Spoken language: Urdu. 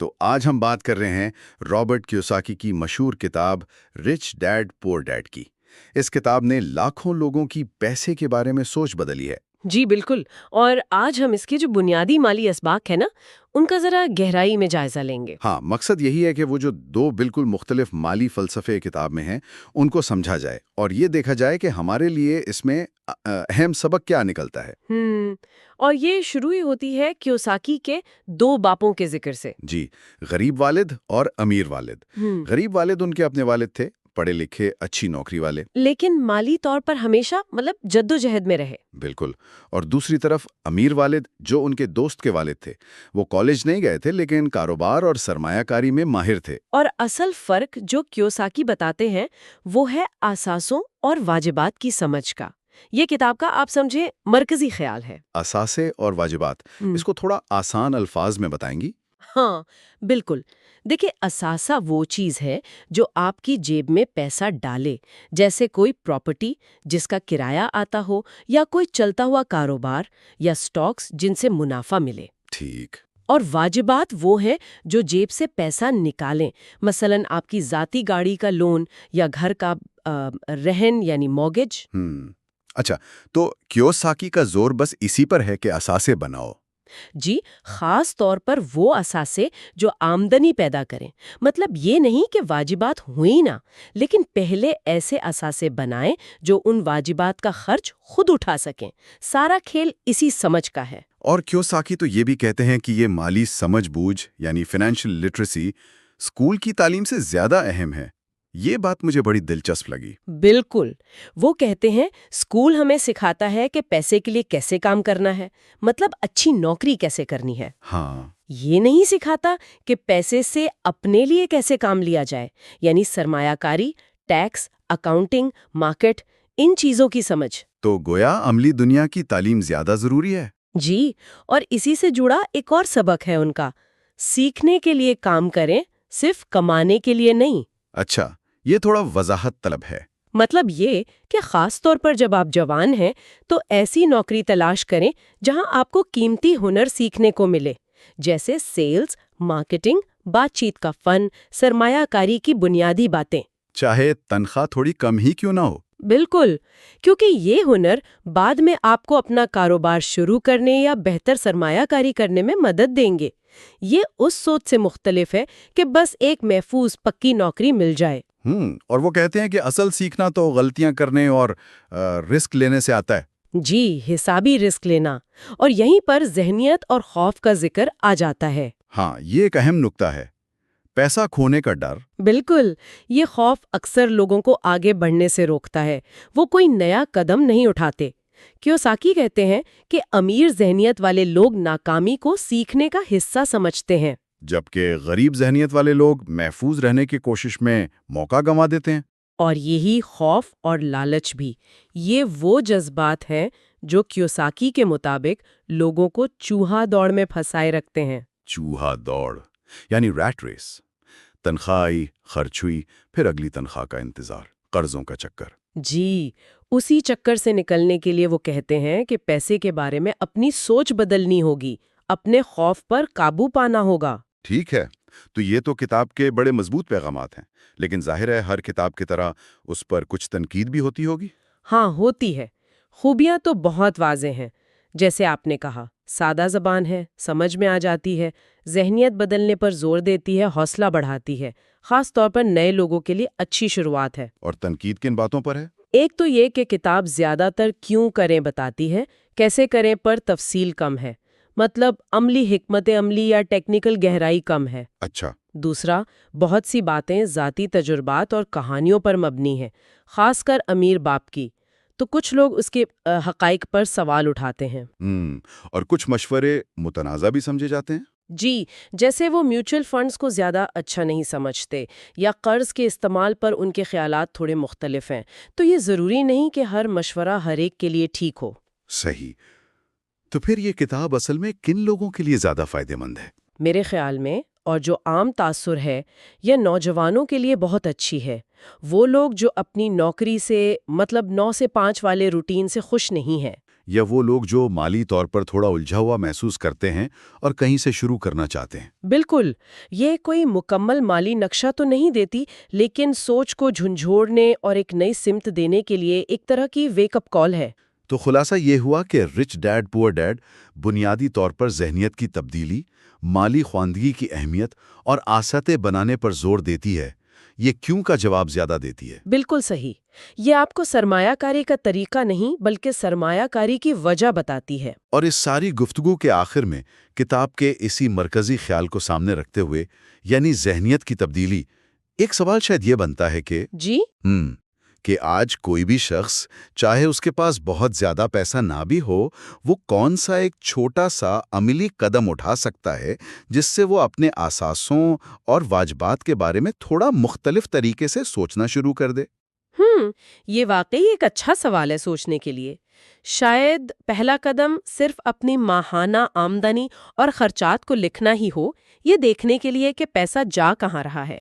تو آج ہم بات کر رہے ہیں رابرٹ کیوساکی کی مشہور کتاب رچ ڈیڈ پور ڈیڈ کی۔ اس کتاب نے لاکھوں لوگوں کی پیسے کے بارے میں سوچ بدلی ہے۔ جی بالکل، اور آج ہم اس کے جو بنیادی مالی اسباق ہے نا، ان کا ذرا گہرائی میں جائزہ لیں گے۔ ہاں، مقصد یہی ہے کہ وہ جو دو بالکل مختلف مالی فلسفے کتاب میں ہیں ان کو سمجھا جائے اور یہ دیکھا جائے کہ ہمارے لیے اس میں اہم سبق کیا نکلتا ہے۔ اور یہ شروع ہی ہوتی ہے کیوساکی کے دو باپوں کے ذکر سے۔ جی، غریب والد اور امیر والد۔ غریب والد ان کے اپنے والد تھے، پڑھے لکھے اچھی نوکری والے، لیکن مالی طور پر ہمیشہ جد و جہد میں رہے۔ بالکل۔ اور دوسری طرف امیر والد جو ان کے دوست کے والد تھے، وہ کالج نہیں گئے تھے لیکن کاروبار اور سرمایہ کاری میں ماہر تھے۔ اور اصل فرق جو کیوساکی بتاتے ہیں وہ ہے اثاثوں اور واجبات کی سمجھ کا۔ یہ کتاب کا آپ سمجھے مرکزی خیال ہے۔ اثاثے اور واجبات، اس کو تھوڑا آسان الفاظ میں بتائیں گی؟ ہاں بالکل، دیکھیں اثاثہ وہ چیز ہے جو آپ کی جیب میں پیسہ ڈالے، جیسے کوئی پراپرٹی جس کا کرایہ آتا ہو یا کوئی چلتا ہوا کاروبار یا سٹاکس جن سے منافع ملے۔ ٹھیک۔ اور واجبات وہ ہیں جو جیب سے پیسہ نکالیں، مثلاً آپ کی ذاتی گاڑی کا لون یا گھر کا رہن یعنی مورگیج۔ اچھا، تو کیوساکی کا زور بس اسی پر ہے کہ اثاثے بناؤ؟ جی، خاص طور پر وہ اثاثے جو آمدنی پیدا کریں۔ مطلب یہ نہیں کہ واجبات ہوئی نہ، لیکن پہلے ایسے اثاثے بنائیں جو ان واجبات کا خرچ خود اٹھا سکیں۔ سارا کھیل اسی سمجھ کا ہے۔ اور کیوساکی تو یہ بھی کہتے ہیں کہ یہ مالی سمجھ بوجھ یعنی فائنینشیل لٹریسی اسکول کی تعلیم سے زیادہ اہم ہے۔ یہ بات مجھے بڑی دلچسپ لگی۔ بالکل، وہ کہتے ہیں اسکول ہمیں سکھاتا ہے کہ پیسے کے لیے کیسے کام کرنا ہے، مطلب اچھی نوکری کیسے کرنی ہے۔ ہاں، یہ نہیں سکھاتا کہ پیسے سے اپنے لیے کیسے کام لیا جائے، یعنی سرمایہ کاری، ٹیکس، اکاؤنٹنگ، مارکیٹ، ان چیزوں کی سمجھ۔ تو گویا عملی دنیا کی تعلیم زیادہ ضروری ہے۔ جی، اور اسی سے جڑا ایک اور سبق ہے ان کا، سیکھنے کے لیے کام کریں، صرف کمانے کے لیے نہیں۔ اچھا، یہ تھوڑا وضاحت طلب ہے۔ مطلب یہ کہ خاص طور پر جب آپ جوان ہیں تو ایسی نوکری تلاش کریں جہاں آپ کو قیمتی ہنر سیکھنے کو ملے، جیسے سیلز، مارکیٹنگ، بات چیت کا فن، سرمایہ کاری کی بنیادی باتیں، چاہے تنخواہ تھوڑی کم ہی کیوں نہ ہو۔ بالکل، کیونکہ یہ ہنر بعد میں آپ کو اپنا کاروبار شروع کرنے یا بہتر سرمایہ کاری کرنے میں مدد دیں گے۔ یہ اس سوچ سے مختلف ہے کہ بس ایک محفوظ پکی نوکری مل جائے۔ اور وہ کہتے ہیں کہ اصل سیکھنا تو غلطیاں کرنے اور رسک لینے سے آتا ہے۔ جی، حسابی رسک لینا، اور یہیں پر ذہنیت اور خوف کا ذکر آ جاتا ہے۔ ہاں، یہ ایک اہم نکتہ ہے، پیسہ کھونے کا ڈر۔ بالکل، یہ خوف اکثر لوگوں کو آگے بڑھنے سے روکتا ہے، وہ کوئی نیا قدم نہیں اٹھاتے۔ کیوساکی کہتے ہیں کہ امیر ذہنیت والے لوگ ناکامی کو سیکھنے کا حصہ سمجھتے ہیں، جبکہ غریب ذہنیت والے لوگ محفوظ رہنے کی کوشش میں موقع گنوا دیتے ہیں۔ اور یہی خوف اور لالچ بھی، یہ وہ جذبات ہیں جو کیوساکی کے مطابق لوگوں کو چوہا دوڑ میں پھنسائے رکھتے ہیں۔ چوہا دوڑ یعنی ریٹ ریس، تنخواہ آئی، خرچ ہوئی، پھر اگلی تنخواہ کا انتظار، قرضوں کا چکر۔ جی، اسی چکر سے نکلنے کے لیے وہ کہتے ہیں کہ پیسے کے بارے میں اپنی سوچ بدلنی ہوگی، اپنے خوف پر قابو پانا ہوگا۔ ٹھیک ہے، تو یہ تو کتاب کے بڑے مضبوط پیغامات ہیں، لیکن ظاہر ہے ہر کتاب کی طرح اس پر کچھ تنقید بھی ہوتی ہوگی۔ ہاں، ہوتی ہے۔ خوبیاں تو بہت واضح ہیں، جیسے آپ نے کہا، سادہ زبان ہے، سمجھ میں آ جاتی ہے، ذہنیت بدلنے پر زور دیتی ہے، حوصلہ بڑھاتی ہے، خاص طور پر نئے لوگوں کے لیے اچھی شروعات ہے۔ اور تنقید کن باتوں پر ہے؟ ایک تو یہ کہ کتاب زیادہ تر کیوں کریں بتاتی ہے، کیسے کریں پر تفصیل کم ہے، مطلب عملی حکمت عملی یا ٹیکنیکل گہرائی کم ہے۔ اچھا۔ دوسرا، بہت سی باتیں ذاتی تجربات اور کہانیوں پر مبنی ہیں، خاص کر امیر باپ کی، تو کچھ لوگ اس کے حقائق پر سوال اٹھاتے ہیں۔ اور کچھ مشورے متنازع بھی سمجھے جاتے ہیں۔ جی، جیسے وہ میوچل فنڈز کو زیادہ اچھا نہیں سمجھتے یا قرض کے استعمال پر ان کے خیالات تھوڑے مختلف ہیں، تو یہ ضروری نہیں کہ ہر مشورہ ہر ایک کے لیے ٹھیک ہو۔ صحیح۔ تو پھر یہ کتاب اصل میں کن لوگوں کے لیے زیادہ فائدہ مند ہے؟ میرے خیال میں، اور جو عام تاثر ہے، یہ نوجوانوں کے لیے بہت اچھی ہے۔ وہ لوگ جو اپنی نوکری سے 9 سے 5 والے روٹین سے خوش نہیں ہیں۔ یا وہ لوگ جو مالی طور پر تھوڑا الجھا ہوا محسوس کرتے ہیں اور کہیں سے شروع کرنا چاہتے ہیں؟ بالکل، یہ کوئی مکمل مالی نقشہ تو نہیں دیتی، لیکن سوچ کو جھنجھوڑنے اور ایک نئی سمت دینے کے لیے ایک طرح کی ویک اپ کال ہے۔ تو خلاصہ یہ ہوا کہ رچ ڈیڈ پور ڈیڈ بنیادی طور پر ذہنیت کی تبدیلی، مالی خواندگی کی اہمیت اور آساتیں بنانے پر زور دیتی ہے۔ یہ کیوں کا جواب زیادہ دیتی ہے۔ بالکل صحیح۔ یہ آپ کو سرمایہ کاری کا طریقہ نہیں بلکہ سرمایہ کاری کی وجہ بتاتی ہے۔ اور اس ساری گفتگو کے آخر میں کتاب کے اسی مرکزی خیال کو سامنے رکھتے ہوئے، یعنی ذہنیت کی تبدیلی، ایک سوال شاید یہ بنتا ہے جی؟ کہ آج کوئی بھی شخص، چاہے اس کے پاس بہت زیادہ پیسہ نہ بھی ہو، وہ کون سا ایک چھوٹا سا عملی قدم اٹھا سکتا ہے جس سے وہ اپنے اثاثوں اور واجبات کے بارے میں تھوڑا مختلف طریقے سے سوچنا شروع کر دے؟ یہ واقعی ایک اچھا سوال ہے سوچنے کے لیے۔ شاید پہلا قدم صرف اپنی ماہانہ آمدنی اور خرچات کو لکھنا ہی ہو، یہ دیکھنے کے لیے کہ پیسہ جا کہاں رہا ہے۔